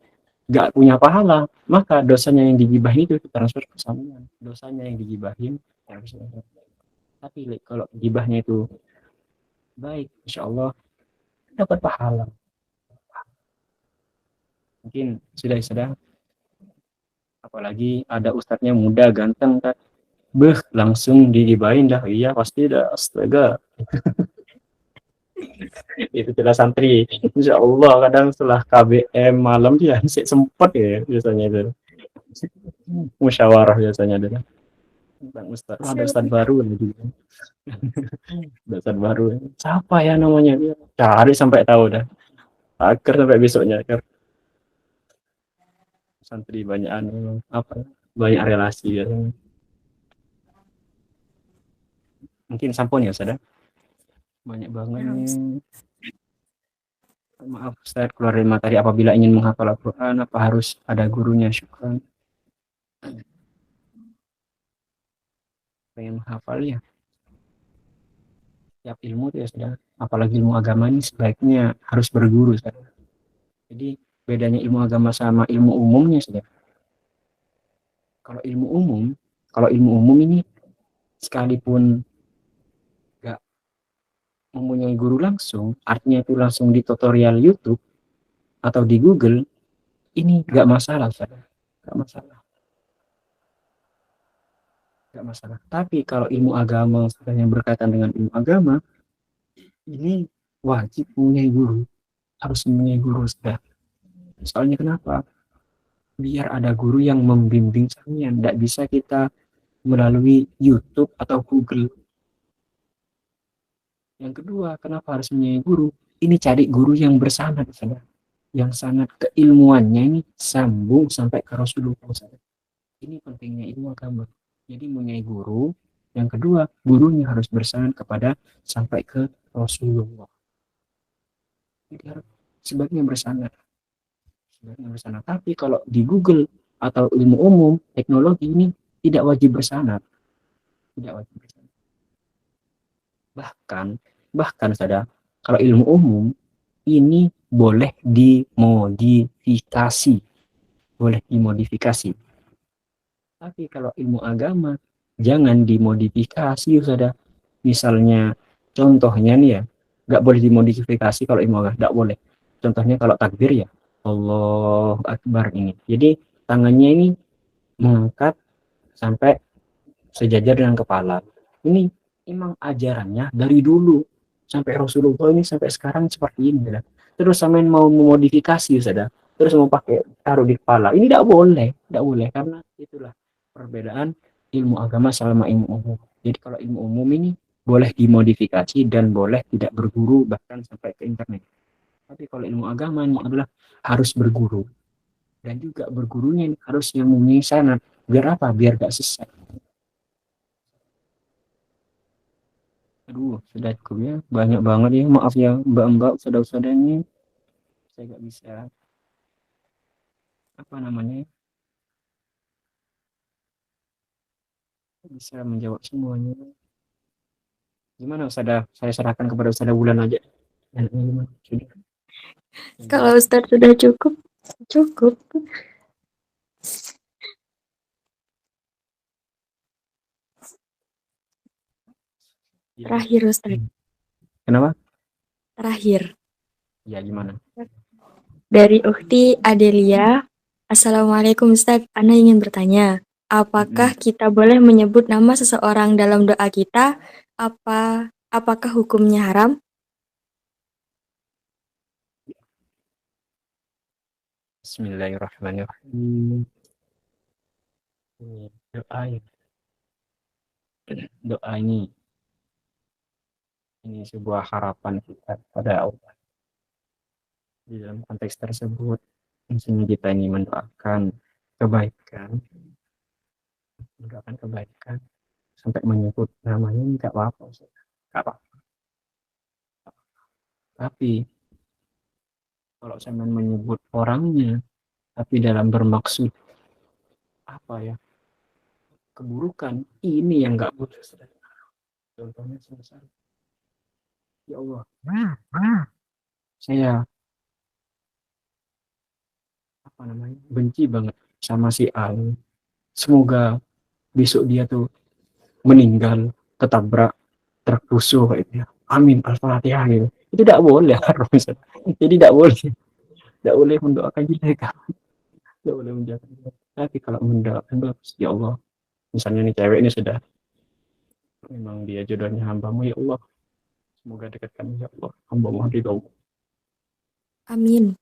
gak punya pahala, maka dosanya yang digibahin itu ditransfer ke Samen. Dosanya yang digibahin, tapi kalau gibahnya itu baik, insya Allah dapat pahala. Mungkin sudah apalagi ada ustadznya muda ganteng kan, langsung digibahin dah. Iya pasti dah, astaga. Itu tidak santri, insya Allah kadang setelah KBM malam dia sempat ya biasanya itu musyawarah biasanya ada tentang ustadz. Ada ustadz baru juga. Ustadz baru siapa ya namanya, dia cari sampai tahu dah, akhir sampai besoknya kan. Santri banyak apa, banyak relasi ya. Mungkin sampun ya Ustaz. Banyak banget nih. Maaf Ustaz, keluar dari materi. Apabila ingin menghafal Al-Quran, apa harus ada gurunya? Syukran. Pengen menghafal ya, tiap ilmu itu ya sudah, apalagi ilmu agama ini sebaiknya harus berguru Ustaz. Jadi bedanya ilmu agama sama ilmu umumnya sudah. Kalau ilmu umum ini sekalipun gak mempunyai guru langsung, artinya itu langsung di tutorial YouTube atau di Google, ini gak masalah Ustaz. Gak masalah. Gak masalah. Tapi kalau ilmu agama yang berkaitan dengan ilmu agama, ini wajib mempunyai guru, harus mempunyai guru sudah. Soalnya kenapa? Biar ada guru yang membimbing sampean, tidak bisa kita melalui YouTube atau Google. Yang kedua, kenapa harus mempunyai guru? Ini cari guru yang bersanad, saudara. Yang sanad keilmuannya ini sambung sampai ke Rasulullah. Saudara. Ini pentingnya ilmu agama. Jadi mempunyai guru. Yang kedua, gurunya harus bersanad kepada sampai ke Rasulullah. Jadi sebaiknya bersanad. Tapi kalau di Google atau ilmu umum, teknologi ini tidak wajib bersanad. Tidak wajib bersanad. Bahkan saudara, kalau ilmu umum ini boleh dimodifikasi. Boleh dimodifikasi. Tapi kalau ilmu agama jangan dimodifikasi, saudara. Misalnya contohnya nih ya, nggak boleh dimodifikasi kalau ilmu agama, nggak boleh. Contohnya kalau takbir ya, Allahu Akbar ini. Jadi tangannya ini mengangkat sampai sejajar dengan kepala. Ini memang ajarannya dari dulu sampai Rasulullah ini sampai sekarang seperti ini. Saudara. Terus sampai mau memodifikasi, saudara. terus mau pakai taruh di kepala. Ini tidak boleh karena itulah perbedaan ilmu agama sama ilmu umum. Jadi kalau ilmu umum ini boleh dimodifikasi dan boleh tidak berguru bahkan sampai ke internet. Tapi kalau ilmu agama ini adalah harus berguru dan juga bergurunya ini harus yang mempunyai sanad. Biar apa? Biar gak sesat. Aduh, sudah cukup ya. Banyak banget ya. Maaf ya mbak-mbak, saudara-saudaranya. Saya gak bisa apa namanya bisa menjawab semuanya. Gimana Ustazah? Saya serahkan kepada Ustazah Wulan aja. Dan ini gimana? Sudah. Kalau Ustadz sudah cukup, cukup. Terakhir Ustadz, Kenapa? terakhir. Ya gimana? Dari Ukti Adelia, Assalamualaikum Ustadz, Ana ingin bertanya, apakah kita boleh menyebut nama seseorang dalam doa kita? Apakah hukumnya haram? Bismillahirrahmanirrahim. Doa ya. Doa ini sebuah harapan kita pada Allah. Di dalam konteks tersebut, misalnya kita ini mendoakan kebaikan, sampai menyebut namanya nggak apa-apa, nggak apa-apa. Tapi kalau saya menyebut orangnya, tapi dalam bermaksud apa ya, keburukan, ini yang nggak boleh. Contohnya sebesar, ya Allah, saya apa namanya benci banget sama si A. Semoga besok dia tuh meninggal ketabrak truk rusuh kayak gitu ya. Amin al-fatihah gitu. Itu tidak boleh. Jadi tidak boleh mendoakan jelek, tidak boleh mendoakan jelek. Tapi kalau mendoakan bagus, ya Allah, misalnya nih cewek ini sudah memang dia jodohnya hambamu, ya Allah, semoga dekatkan, ya Allah, hamba mohon ridho. Amin.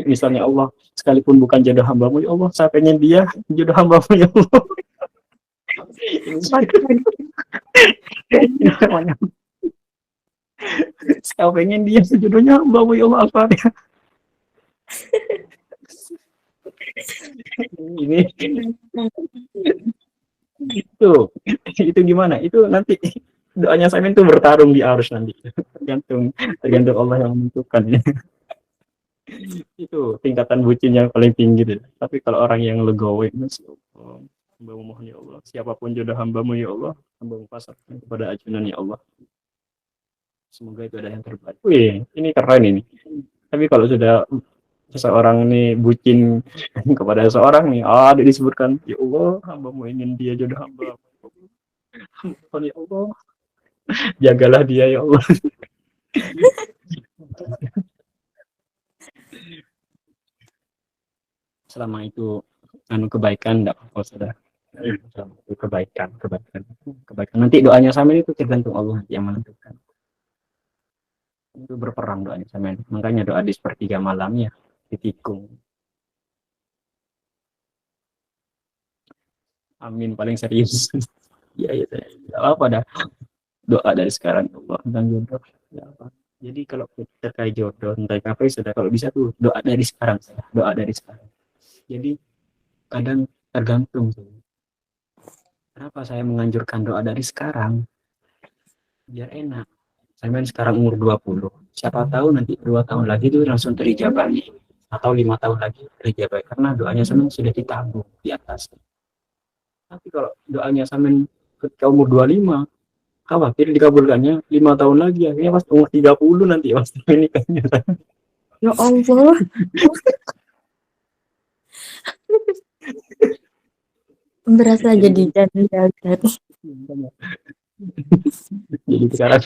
Misalnya Allah, sekalipun bukan jodoh hambamu, ya Allah, saya pengen dia jodoh hambamu, ya Allah. Saya pengen dia jodohnya hambamu, ya Allah, al-fatihah. Ini itu gimana? Itu nanti doanya Simon itu bertarung di arus nanti. Tergantung Allah yang menentukan. Itu tingkatan bucin yang paling tinggi deh. Tapi kalau orang yang legowo, Masya Allah, hambamu mohon ya Allah, siapapun jodoh hambamu ya Allah, hambamu pasrahkan kepada ajunan ya Allah. Semoga itu ada yang terbaik. Wih, ini keren ini. Tapi kalau sudah seseorang ini bucin kepada seseorang nih, disebutkan, ya Allah, hambamu ingin dia jodoh hamba. Ya Allah, jagalah dia ya Allah. Selama itu kebaikan enggak apa-apa sudah. Itu kebaikan. Nanti doanya sama itu tergantung Allah yang menentukan. Itu berperang doanya sama. Makanya doa di sepertiga malamnya ditikung. Amin paling serius. Iya ya. Apa dah doa dari sekarang Allah tentang jodoh. Ya apa. Jadi kalau terkait jodoh entah apa sudah kalau bisa tuh doa dari sekarang. Doa dari sekarang. Jadi kadang tergantung. Kenapa saya menganjurkan doa dari sekarang? Biar enak. Saya main sekarang umur 20. Siapa tahu nanti 2 tahun lagi tuh langsung terijabah. Atau 5 tahun lagi terijabah. Karena doanya Samin sudah ditabung di atas. Tapi kalau doanya Samin ketika umur 25, khawatir dikabulkannya 5 tahun lagi. Akhirnya pas umur 30 nanti pasti nikahnya. Ya Allah. Berasa jadi janda. Jadi sekarang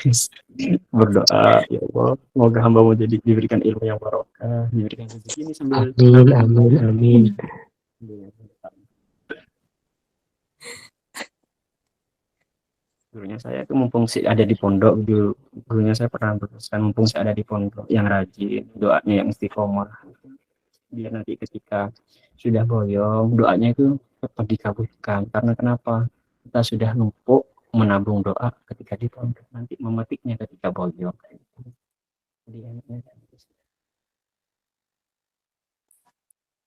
berdoa ya Allah semoga hambamu jadi diberikan ilmu yang barokah, diberikan rezeki ini sambil amin. Gurunya saya itu mumpung sih ada di pondok dulu, gurunya saya pernah berpesan mumpung sih ada di pondok yang rajin, doanya yang istiqomah. Biar nanti ketika sudah boyong, doanya itu tetap dikabulkan. Karena kenapa? Kita sudah numpuk menabung doa ketika di pondok, nanti memetiknya ketika boyong. Jadi enaknya kan gitu.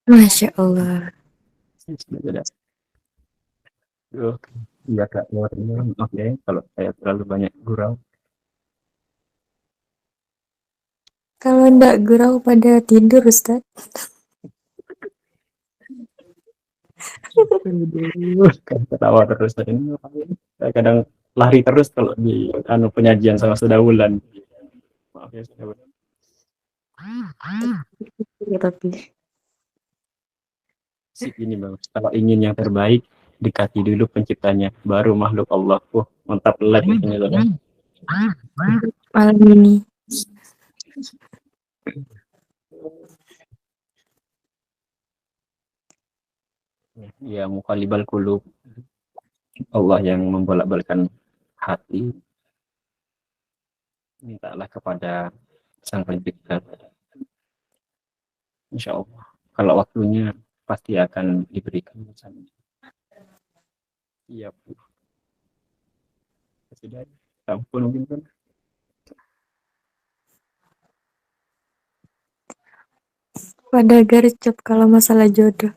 Masya Allah. Sudah. Oke. Iya Kak, oke kalau saya terlalu banyak gurau. Kalau ndak gurau pada tidur, Ustaz. Aduh, kan ketawa terus tadi ini ngapain? Saya kadang lari terus kalau di anu penyajian sama Sedaulan. Maaf ya Sedaulan. Ya, tapi Sip ini Bang. Kalau ingin yang terbaik, dekati dulu penciptanya, baru makhluk Allah. Mantap belat ini loh. malam ini Ya mukallibal qulub. Allah yang membolak-balikan hati. Mintalah kepada Sang Pencipta. Insya Allah. Kalau waktunya pasti akan diberikan bersama. Iya, Bu. Sudah. Ampun mungkin kan. pada gercep kalau masalah jodoh.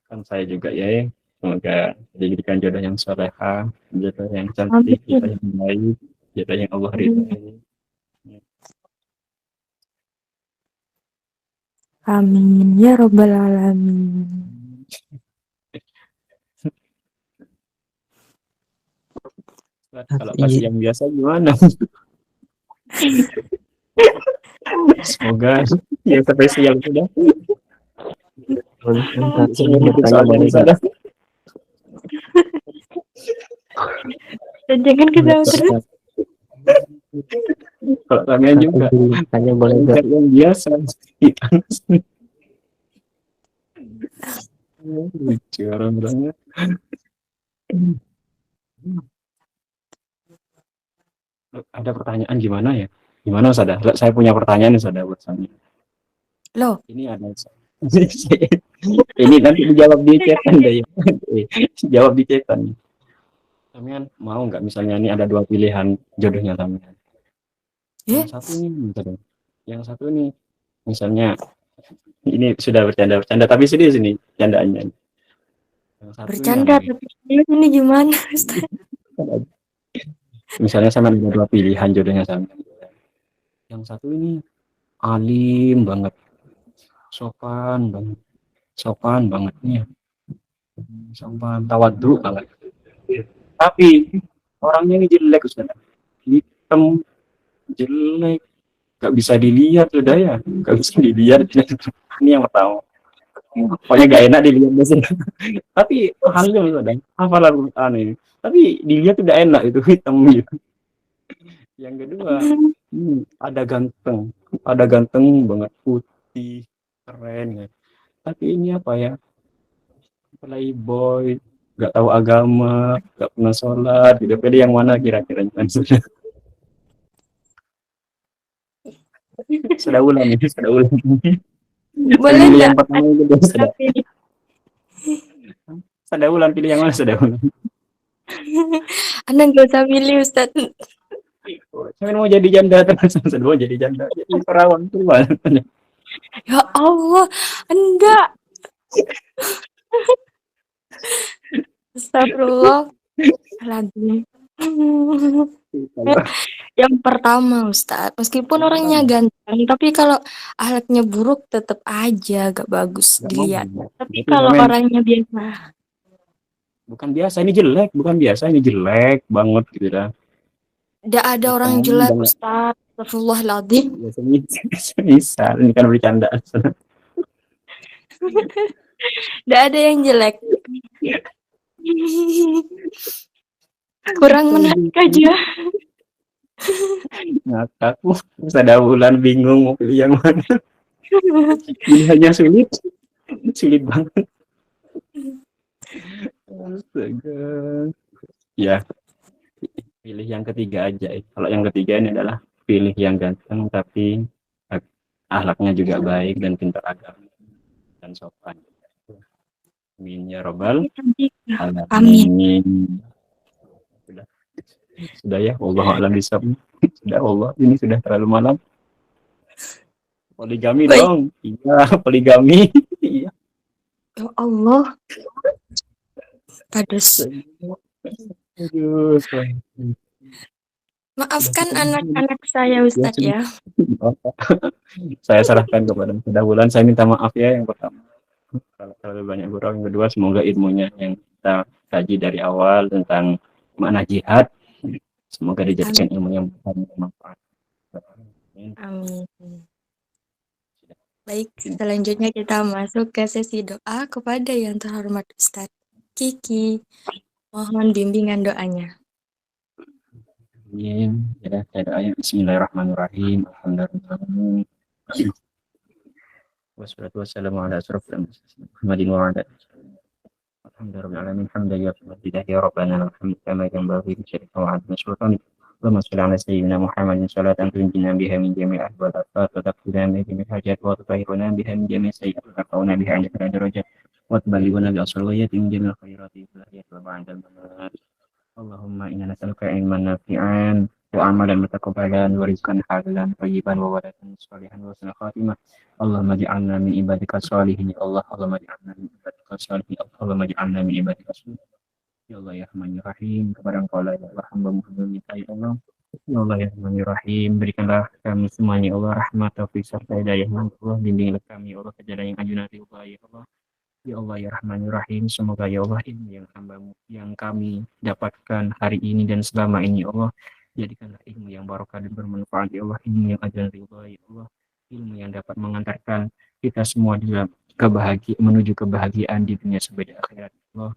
Kan saya juga ya. Semoga diberikan jodoh yang soleha, jodoh yang cantik, jodoh Amin. yang baik, jodoh yang Allah ridhoi. Amin ya robbal alamin. Kalau kasih yang biasa gimana? Semoga yang spesial sudah. Saya bertanya boleh sana. Dan jangan ketawa terus. Kalau kalian juga tanya boleh gak? yang biasa. Lucu orang-orangnya. Ada pertanyaan gimana ya? Gimana Sada? Saya punya pertanyaan Sada buat Sami. Loh, Ini ada ini nanti dijawab di chatan deh ya. Jawab di chatan. Samian mau nggak misalnya ini ada dua pilihan jodohnya Samian. Yang satu ini misalnya. Yang satu ini misalnya ini sudah bercanda tapi serius ini candaannya. Yang satu bercanda ini tapi ini gimana, Ustaz? misalnya sama ada dua pilihan jodohnya sama. Yang satu ini alim banget, sopan banget nih, sopan tawadhu banget. Tapi orangnya ini jelek Ustaz, hitam, jelek, gak bisa dilihat sudah ya, gak bisa dilihat. Ini yang pertama. Pokoknya gak enak dilihat biasanya. Tapi halnya Ustaz, hafalan Quran ini. Tapi dilihat udah enak itu hitam gitu. Yang kedua, ada ganteng banget, putih, keren ya. Tapi ini apa ya? Playboy, nggak tahu agama, nggak pernah sholat, gitu. Jadi yang mana kira-kira? Sudah ulang ini, sudah ulang. Boleh Pilih nggak? yang pertama itu sudah ulang, pilih yang mana sudah ulang. Anda nggak usah pilih, Ustaz. Saya mau jadi janda terus, saya mau jadi janda, jadi perawan tuh. Ya Allah, enggak. Astagfirullah. Lagi. Yang pertama, Ustaz, meskipun orangnya ganteng, tapi kalau akhlaknya buruk tetap aja gak bagus dilihat. Tapi kalau orangnya biasa, bukan biasa, ini jelek, bukan biasa, ini jelek banget gitu dah. tidak ada orang jelek, Ustaz. Astagfirullahaladzim. Bisa, ini kan bercandaan. Tidak ada yang jelek. Kurang menarik aja. Ngakak, saya udah bulan bingung mau pilih yang mana. Pilihannya sulit, sulit banget. Astaga. Ya, pilih yang ketiga aja. Kalau yang ketiga ini adalah pilih yang ganteng tapi akhlaknya juga baik dan pintar agama dan sopan. Amin ya robbal Amin. alamin. Sudah, sudah ya. Allah alam bisawab. Sudah Allah, ini sudah terlalu malam. Poligami Baik. dong. Iya, poligami. Iya. Ya Allah. Padas. Aduh, Maafkan sudah anak-anak saya ya, Ustadz ya. saya serahkan kepada Bulan. Saya minta maaf ya yang pertama. Kalau terlalu banyak gurau, yang kedua semoga ilmunya yang kita kaji dari awal tentang makna jihad, semoga dijadikan ilmu yang bermanfaat. Amin. Baik, selanjutnya kita masuk ke sesi doa kepada yang terhormat Ustadz Kiki. Mohon bimbingan doanya. Amin. Ya, saya doanya Bismillahirrahmanirrahim. Alhamdulillah. Wassalatu wassalamu ala asyrafil mursalin Muhammadin wa ala Alhamdulillahirrahmanirrahim. Alhamdulillah ya Rabbana alhamdulillah kama yanbaghi li syarika wa 'azimi sultanik. Allahumma shalli ala sayyidina Muhammadin salatan tunjina biha min jami'il ahwal afat wa taqdina biha min hajat wa tutahhiruna biha min jami'is sayyi'at wa tarfa'una biha 'indaka darajat wa tuballighuna bi aqsal ghayati min jami'il khairati fil hayati wa ba'dal mamat. Allahumma inna nas'aluka ilman nafi'an wa amalan mutaqabbalan wa rizqan halalan thayyiban wa waladan shalihan wa husnul khatimah. Allahumma ij'alna min ibadika shalihin ya Allah. Allahumma ij'alna min ibadika shalihin. Allahumma ij'alna min ibadika shalihin. Ya Allah ya Rahman ya Rahim, kepada Engkau lah ya Allah hamba meminta ya Allah. Ya Allah ya Rahman ya Rahim, berikanlah kami semuanya ya Allah rahmat taufik serta hidayah ya Allah, bimbinglah kami ya Allah ke jalan yang anjungan ya Allah ya Allah. Ya Allah ya Rahman ya Rahim, semoga ya Allah ilmu yang hambamu yang kami dapatkan hari ini dan selama ini ya Allah, jadikanlah ilmu yang barokah dan bermanfaat ya Allah, ilmu yang ajar ya Allah ya Allah, ilmu yang dapat mengantarkan kita semua dalam menuju kebahagiaan di dunia sebeda akhirat ya Allah.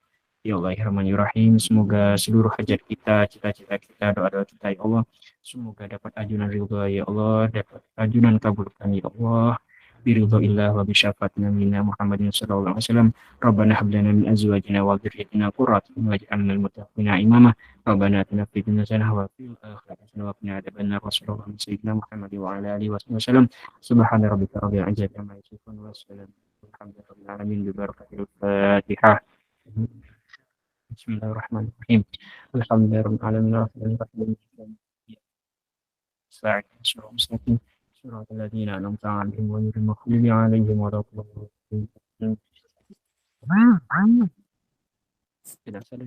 Ya Allah ya Rahman ya Rahim, semoga seluruh hajat kita, cita-cita kita, doa-doa kita ya Allah, semoga dapat ajunan ridha ya Allah, dapat ajunan kabulkan ya Allah. برضا الله وبشفاعة نبينا محمد صلى الله عليه وسلم ربنا هب لنا من أزواجنا وذريتنا قرة أعين واجعلنا للمتقين إماما ربنا آتنا في الدنيا حسنة وفي الآخرة حسنة وقنا عذاب النار وصلى الله على سيدنا محمد وعلى آله وصحبه وسلم سبحان ربك رب العزة عما يصفون والسلام الحمد لله رب العالمين ببركة الفاتحة بسم الله الرحمن الرحيم الحمد لله رب العالمين الرحمن الرحيم ساعة سورة مستقيم صراط الذين أنعمت عليهم غير المغضوب عليهم ولا الضالين. Tidak sadar.